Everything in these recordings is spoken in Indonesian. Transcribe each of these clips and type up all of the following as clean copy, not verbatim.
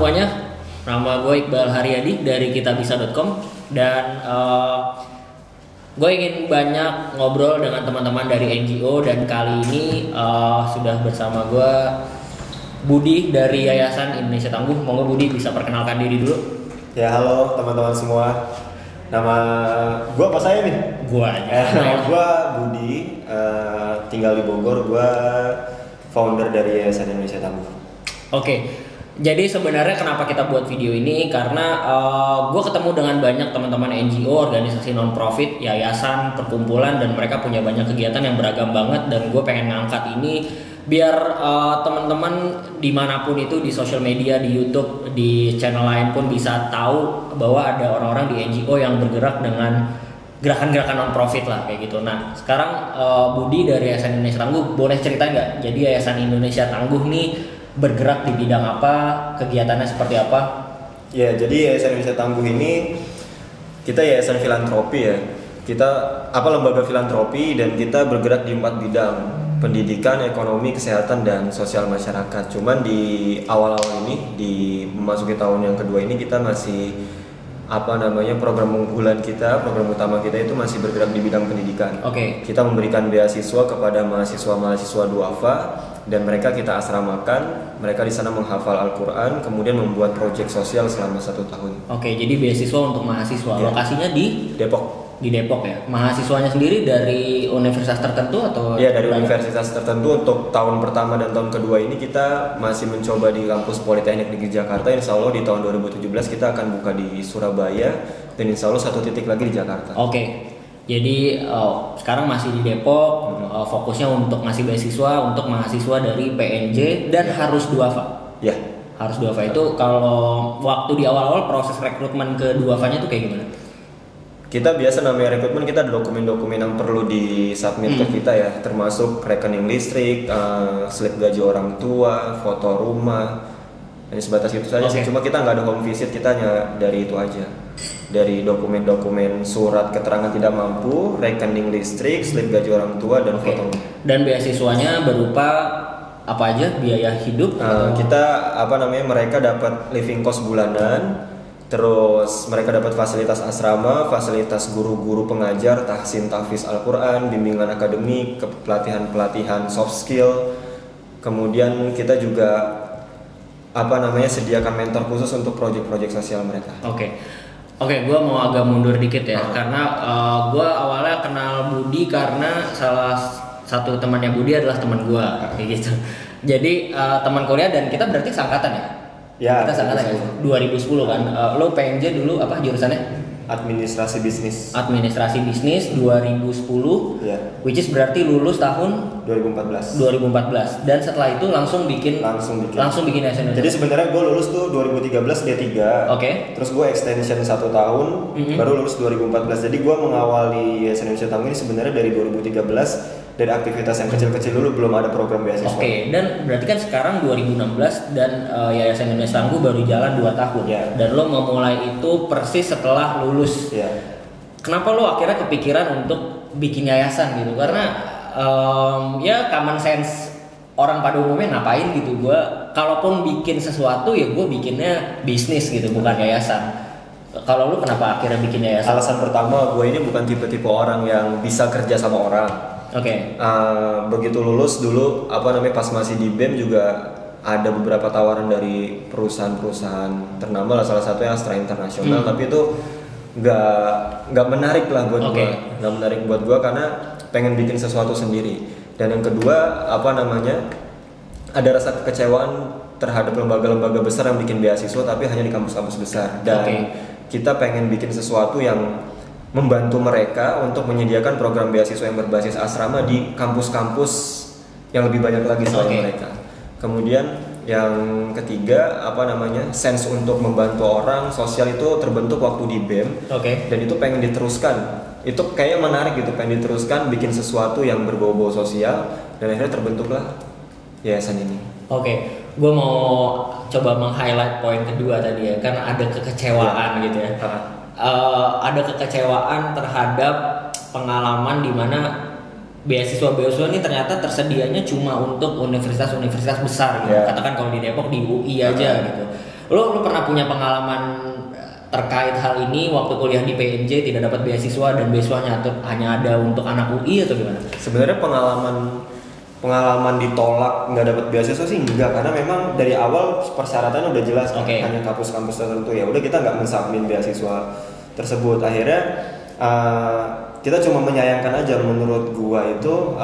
semuanya, nama gue Iqbal Haryadi dari kitabisa.com dan gue ingin banyak ngobrol dengan teman-teman dari NGO dan kali ini sudah bersama gue Budi dari Yayasan Indonesia Tangguh. Monggo Budi bisa perkenalkan diri dulu. Ya halo teman-teman semua, nama gue apa saya nih? Gue aja. Nama gue Budi, tinggal di Bogor. Gue founder dari Yayasan Indonesia Tangguh. Oke, jadi sebenarnya kenapa kita buat video ini karena gue ketemu dengan banyak teman-teman NGO, organisasi non-profit, yayasan, perkumpulan, dan mereka punya banyak kegiatan yang beragam banget, dan gue pengen ngangkat ini biar teman-teman dimanapun itu, di sosial media, di YouTube, di channel lain pun bisa tahu bahwa ada orang-orang di NGO yang bergerak dengan gerakan-gerakan non-profit lah kayak gitu. Nah sekarang Budi dari Yayasan Indonesia Tangguh boleh cerita nggak? Jadi Yayasan Indonesia Tangguh nih bergerak di bidang apa, kegiatannya seperti apa? Ya, jadi Yayasan Indonesia Tangguh ini kita yayasan filantropi ya. Kita lembaga filantropi dan kita bergerak di 4 bidang: pendidikan, ekonomi, kesehatan, dan sosial masyarakat. Cuman di awal-awal ini, di memasuki tahun yang kedua ini, kita masih program unggulan kita, program utama kita itu masih bergerak di bidang pendidikan. Oke. Kita memberikan beasiswa kepada mahasiswa-mahasiswa duafa dan mereka kita asramakan. Mereka di sana menghafal Al-Quran, kemudian membuat proyek sosial selama 1 tahun. Oke, jadi beasiswa untuk mahasiswa. Ya. Lokasinya di Depok. Di Depok ya. Mahasiswanya sendiri dari universitas tertentu atau? Ya, dari universitas tertentu. Untuk tahun pertama dan tahun kedua ini kita masih mencoba di kampus Politeknik Negeri Jakarta. Insya Allah di tahun 2017 kita akan buka di Surabaya dan insya Allah 1 titik lagi di Jakarta. Oke. Jadi sekarang masih di Depok, fokusnya untuk ngasih beasiswa untuk mahasiswa dari PNJ dan harus duafa. Ya. Harus duafa itu kalau waktu di awal-awal proses rekrutmen ke duafanya itu kayak gimana? Kita biasa namanya rekrutmen, kita ada dokumen-dokumen yang perlu disubmit ke kita ya, termasuk rekening listrik, slip gaji orang tua, foto rumah. Hanya sebatas itu saja sih. Cuma kita nggak ada home visit, kita hanya dari itu aja. Dari dokumen-dokumen surat keterangan tidak mampu, rekening listrik, slip gaji orang tua, dan foto. Dan beasiswanya berupa apa aja? Biaya hidup? Mereka dapat living cost bulanan, terus mereka dapat fasilitas asrama, fasilitas guru-guru pengajar, tahsin tahfiz Al-Quran, bimbingan akademik, pelatihan-pelatihan soft skill. Kemudian kita juga sediakan mentor khusus untuk proyek-proyek sosial mereka. Oke, gue mau agak mundur dikit ya, karena gue awalnya kenal Budi karena salah satu temannya Budi adalah teman gue, kayak gitu. Jadi teman kuliah dan kita berarti seangkatan ya? Ya. Kita seangkatan ya, 2010 kan. Lo PNJ dulu apa jurusannya? Administrasi bisnis 2010, ya. Which is berarti lulus tahun 2014. Dan setelah itu langsung bikin Yayasan Indonesia. Jadi sebenarnya gue lulus tuh 2013 D3. Oke. Terus gue extension 1 tahun, baru lulus 2014. Jadi gue mengawali Yayasan Indonesia Tangguh ini sebenarnya dari 2013. Dari aktivitas yang kecil-kecil dulu, belum ada program beasiswa. Oke, dan berarti kan sekarang 2016 dan Yayasan Indonesia Tangguh baru jalan 2 tahun. Ya. Dan lo memulai itu persis setelah lulus. Ya. Kenapa lo akhirnya kepikiran untuk bikin yayasan gitu? Karena common sense orang pada umumnya ngapain gitu. Gue kalaupun bikin sesuatu ya gue bikinnya bisnis gitu, bukan yayasan. Kalau lo kenapa akhirnya bikin yayasan? Alasan pertama, gue ini bukan tipe-tipe orang yang bisa kerja sama orang. Oke. Begitu lulus dulu pas masih di BEM juga ada beberapa tawaran dari perusahaan-perusahaan ternama lah, salah satunya Astra Internasional, tapi itu nggak menarik lah buat gue, nggak menarik buat gue karena pengen bikin sesuatu sendiri. Dan yang kedua ada rasa kekecewaan terhadap lembaga-lembaga besar yang bikin beasiswa tapi hanya di kampus-kampus besar, dan kita pengen bikin sesuatu yang membantu mereka untuk menyediakan program beasiswa yang berbasis asrama di kampus-kampus yang lebih banyak lagi selain mereka. Kemudian yang ketiga sense untuk membantu orang sosial itu terbentuk waktu di BEM. Dan itu pengen diteruskan. Itu kayak menarik gitu, pengen diteruskan, bikin sesuatu yang berbau-bau sosial, dan akhirnya terbentuklah yayasan ini. Gue mau coba meng-highlight poin kedua tadi ya, kan ada kekecewaan gitu ya. Ada kekecewaan terhadap pengalaman di mana beasiswa ini ternyata tersedianya cuma untuk universitas-universitas besar gitu. Katakan kalau di Depok di UI aja gitu. Lu pernah punya pengalaman terkait hal ini waktu kuliah di PNJ tidak dapat beasiswa dan beasiswanya hanya ada untuk anak UI atau gimana? Sebenarnya pengalaman ditolak nggak dapat beasiswa sih enggak, karena memang dari awal persyaratannya udah jelas kan, hanya kampus-kampus tertentu. Ya udah kita nggak mensubmit beasiswa tersebut. Akhirnya kita cuma menyayangkan aja, menurut gua itu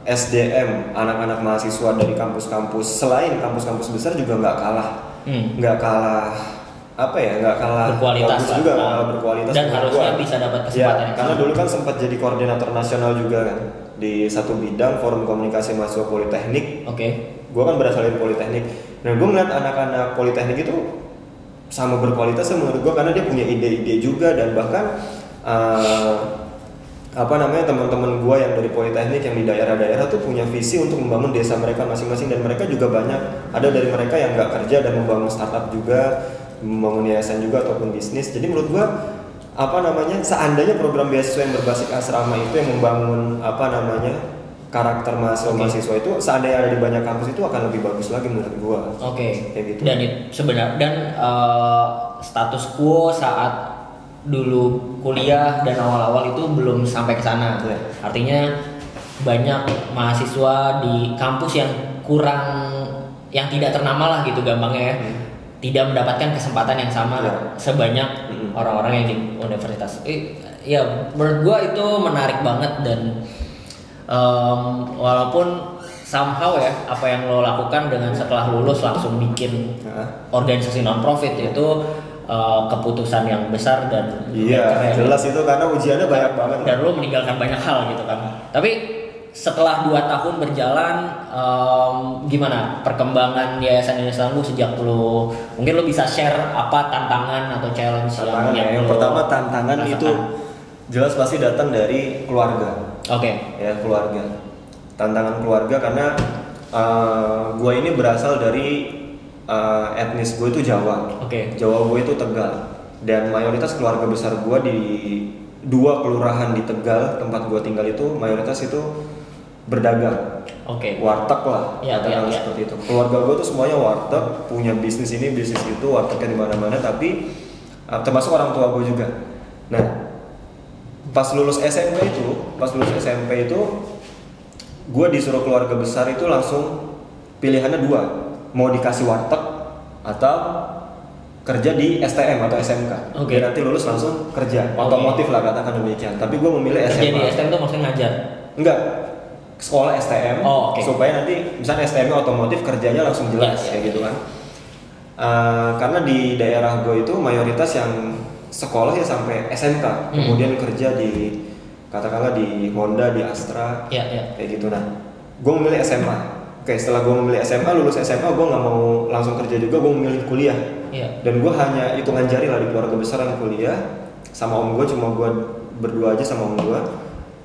SDM anak-anak mahasiswa dari kampus-kampus selain kampus-kampus besar juga nggak kalah nggak kalah berkualitas bagus juga, nggak kalah berkualitas dan harusnya bisa dapat kesempatan ya, karena dulu kan sempat jadi koordinator nasional juga kan di satu bidang, Forum Komunikasi Mahasiswa Politeknik. Gue kan berasal dari Politeknik. Nah, gue ngeliat anak-anak Politeknik itu sama berkualitas menurut gue, karena dia punya ide-ide juga, dan bahkan teman-teman gue yang dari Politeknik yang di daerah-daerah tuh punya visi untuk membangun desa mereka masing-masing, dan mereka juga banyak ada dari mereka yang nggak kerja dan membangun startup juga, membangun yayasan juga ataupun bisnis. Jadi menurut gue seandainya program beasiswa yang berbasis asrama itu yang membangun karakter mahasiswa itu seandainya ada di banyak kampus itu akan lebih bagus lagi menurut gua. Kayak gitu. Dan status quo saat dulu kuliah dan awal-awal itu belum sampai ke sana. Artinya banyak mahasiswa di kampus yang tidak ternama lah gitu gampangnya ya. Tidak mendapatkan kesempatan yang sama sebanyak orang-orang yang di universitas. Ya menurut gua itu menarik banget, dan walaupun somehow ya apa yang lo lakukan dengan setelah lulus langsung bikin organisasi non profit itu keputusan yang besar dan jelas itu karena ujiannya banyak banget dan lo meninggalkan banyak hal gitu kan. Tapi setelah 2 tahun berjalan, gimana perkembangan Yayasan Indonesia Tangguh sejak lo, mungkin lo bisa share apa tantangan atau challenge yang pertama tantangan rasakan. Itu jelas pasti datang dari keluarga. Ya, keluarga. Tantangan keluarga karena gue ini berasal dari etnis gue itu Jawa. Jawa gue itu Tegal, dan mayoritas keluarga besar gue di 2 kelurahan di Tegal tempat gue tinggal itu mayoritas itu berdagang, warteg lah, seperti itu. Keluarga gue tuh semuanya warteg, punya bisnis ini bisnis itu, wartegnya di mana-mana. Tapi termasuk orang tua gue juga. Nah, pas lulus SMP itu, gue disuruh keluarga besar itu langsung pilihannya 2, mau dikasih warteg atau kerja di STM atau SMK. Dia nanti lulus langsung kerja, otomotif lah katakan demikian. Tapi gue memilih SMA. Jadi STM itu maksudnya ngajar? Enggak, sekolah STM, supaya nanti misalnya STM otomotif kerjanya langsung jelas kayak gitu kan. Karena di daerah gue itu mayoritas yang sekolah ya sampai SMK, kemudian kerja di katakanlah di Honda, di Astra, kayak gitu. Nah, gue memilih SMA. Setelah gue memilih SMA, lulus SMA gue nggak mau langsung kerja juga, gue memilih kuliah. Dan gue hanya hitungan jari lah di keluarga besar yang kuliah, sama om gue cuma gue berdua aja sama om gue.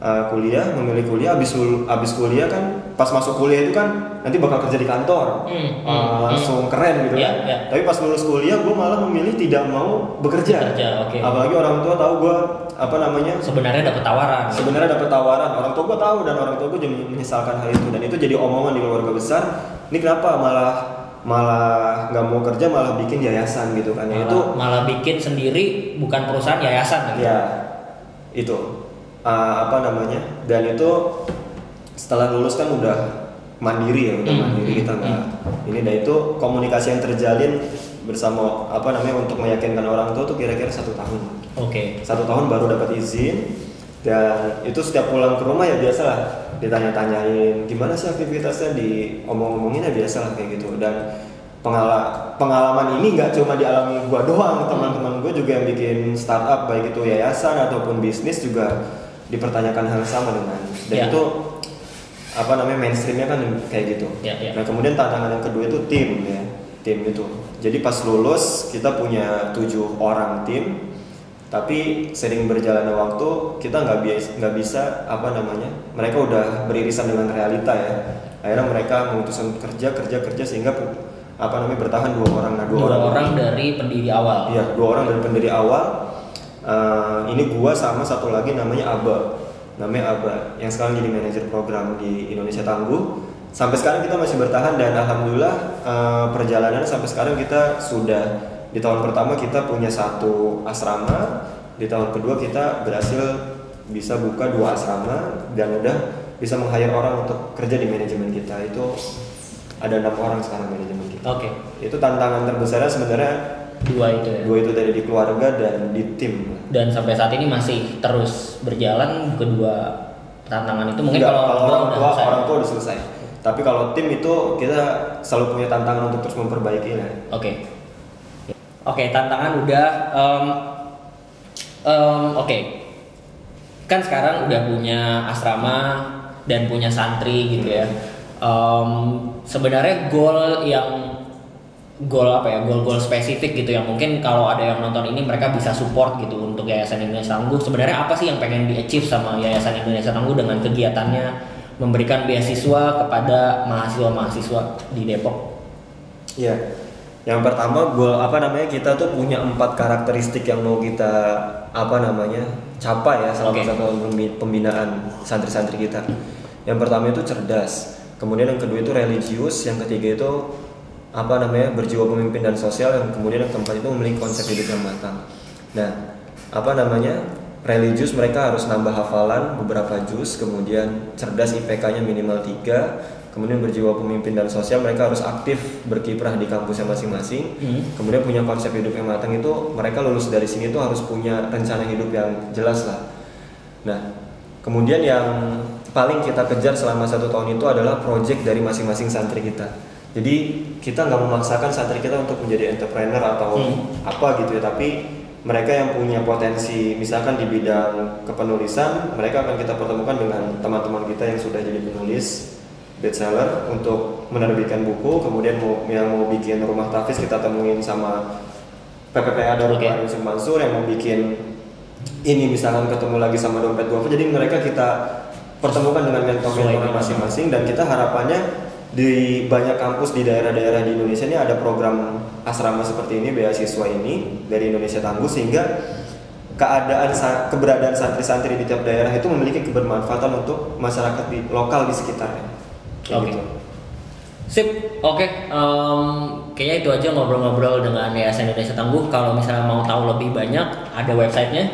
Memilih kuliah, abis kuliah kan, pas masuk kuliah itu kan nanti bakal kerja di kantor, langsung keren gitu kan. Tapi pas lulus kuliah gue malah memilih tidak mau bekerja. Apalagi orang tua tahu gue sebenarnya dapat tawaran. Orang tua gue tahu, dan orang tua gue juga menyesalkan hal itu, dan itu jadi omongan di keluarga besar. Ini kenapa malah nggak mau kerja, malah bikin yayasan gitu kan? Malah bikin sendiri, bukan perusahaan, yayasan gitu. Ya itu. Dan itu setelah lulus kan udah mandiri ya, mandiri kita nggak ini. Dan itu komunikasi yang terjalin bersama untuk meyakinkan orang tua tuh kira-kira 1 tahun. 1 tahun baru dapat izin, dan itu setiap pulang ke rumah ya biasalah ditanya-tanyain gimana sih aktivitasnya, diomong-omongin ya biasalah kayak gitu. Dan pengalaman ini nggak cuma dialami gua doang, teman-teman gua juga yang bikin startup baik itu yayasan ataupun bisnis juga dipertanyakan hal sama dengan, dan itu mainstreamnya kan kayak gitu. Nah, kemudian tantangan yang kedua itu tim itu. Jadi pas lulus kita punya 7 orang tim, tapi sering berjalannya waktu kita nggak bisa mereka udah beririsan dengan realita ya. Akhirnya mereka memutuskan kerja sehingga bertahan 2 orang. Nah, 2 orang dari pendiri awal. Iya, 2 orang dari pendiri awal. Ini gua sama satu lagi namanya Aba, yang sekarang jadi manajer program di Indonesia Tangguh. sampai sekarang kita masih bertahan dan alhamdulillah perjalanan sampai sekarang kita sudah di tahun pertama kita punya 1 asrama, di tahun kedua kita berhasil bisa buka 2 asrama dan udah bisa meng-hire orang untuk kerja di manajemen kita. Itu ada 6 orang sekarang manajemen kita. Oke. Itu tantangan terbesarnya sebenarnya 2 itu ya. 2 itu dari di keluarga dan di tim. Dan sampai saat ini masih terus berjalan kedua tantangan itu mungkin. Enggak, kalau orang tua udah selesai. Tapi kalau tim itu kita selalu punya tantangan untuk terus memperbaikinya. Oke, tantangan udah. Oke. Kan sekarang udah punya asrama dan punya santri gitu ya. Sebenarnya goal spesifik gitu yang mungkin kalau ada yang nonton ini mereka bisa support gitu untuk Yayasan Indonesia Tangguh. Sebenarnya apa sih yang pengen di-achieve sama Yayasan Indonesia Tangguh dengan kegiatannya memberikan beasiswa kepada mahasiswa-mahasiswa di Depok? Iya. Yang pertama kita tuh punya 4 karakteristik yang mau kita capai ya selama 1 tahun pembinaan santri-santri kita. Yang pertama itu cerdas, kemudian yang kedua itu religius, yang ketiga itu berjiwa pemimpin dan sosial, yang kemudian yang keempat itu memiliki konsep hidup yang matang. Nah, religius mereka harus nambah hafalan beberapa juz, kemudian cerdas IPK-nya minimal 3, kemudian berjiwa pemimpin dan sosial mereka harus aktif berkiprah di kampusnya masing-masing, kemudian punya konsep hidup yang matang. Itu mereka lulus dari sini tuh harus punya rencana hidup yang jelas lah. Nah, kemudian yang paling kita kejar selama 1 tahun itu adalah project dari masing-masing santri kita. Jadi kita nggak memaksakan santri kita untuk menjadi entrepreneur atau apa gitu ya, tapi mereka yang punya potensi misalkan di bidang kepenulisan, mereka akan kita pertemukan dengan teman-teman kita yang sudah jadi penulis bestseller untuk menerbitkan buku. Kemudian yang mau bikin rumah tahfiz kita temuin sama PPPA Darul Quran Yusuf Mansur, yang mau bikin ini misalkan ketemu lagi sama Dompet Duafa. Jadi mereka kita pertemukan dengan mentor-mentor masing-masing, dan kita harapannya di banyak kampus di daerah-daerah di Indonesia ini ada program asrama seperti ini, beasiswa ini dari Indonesia Tangguh, sehingga keberadaan santri-santri di tiap daerah itu memiliki kebermanfaatan untuk masyarakat lokal di sekitarnya. Oke. Sip, oke. Kayaknya itu aja ngobrol-ngobrol dengan Yayasan Indonesia Tangguh. Kalau misalnya mau tahu lebih banyak, ada websitenya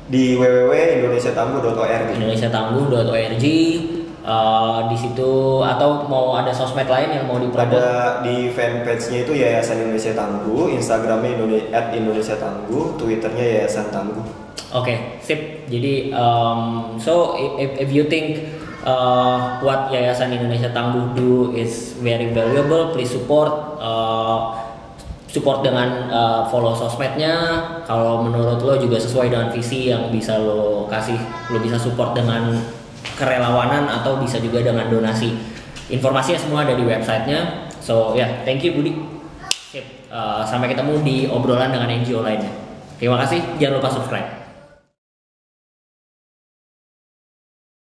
di www.indonesiatangguh.org. indonesiatangguh.org. Di situ, atau mau ada sosmed lain yang mau dipromote? Ada di fanpage-nya itu Yayasan Indonesia Tangguh, Instagramnya @Indonesia Tangguh, Twitternya Yayasan Tangguh. Oke, sip. Jadi so if you think what Yayasan Indonesia Tangguh do is very valuable, please support dengan follow sosmednya. Kalau menurut lo juga sesuai dengan visi yang bisa lo kasih, lo bisa support dengan kerelawanan atau bisa juga dengan donasi. Informasinya semua ada di websitenya. So thank you Budi. Sip. Sampai ketemu di obrolan dengan NGO lainnya. Terima kasih. Jangan lupa subscribe.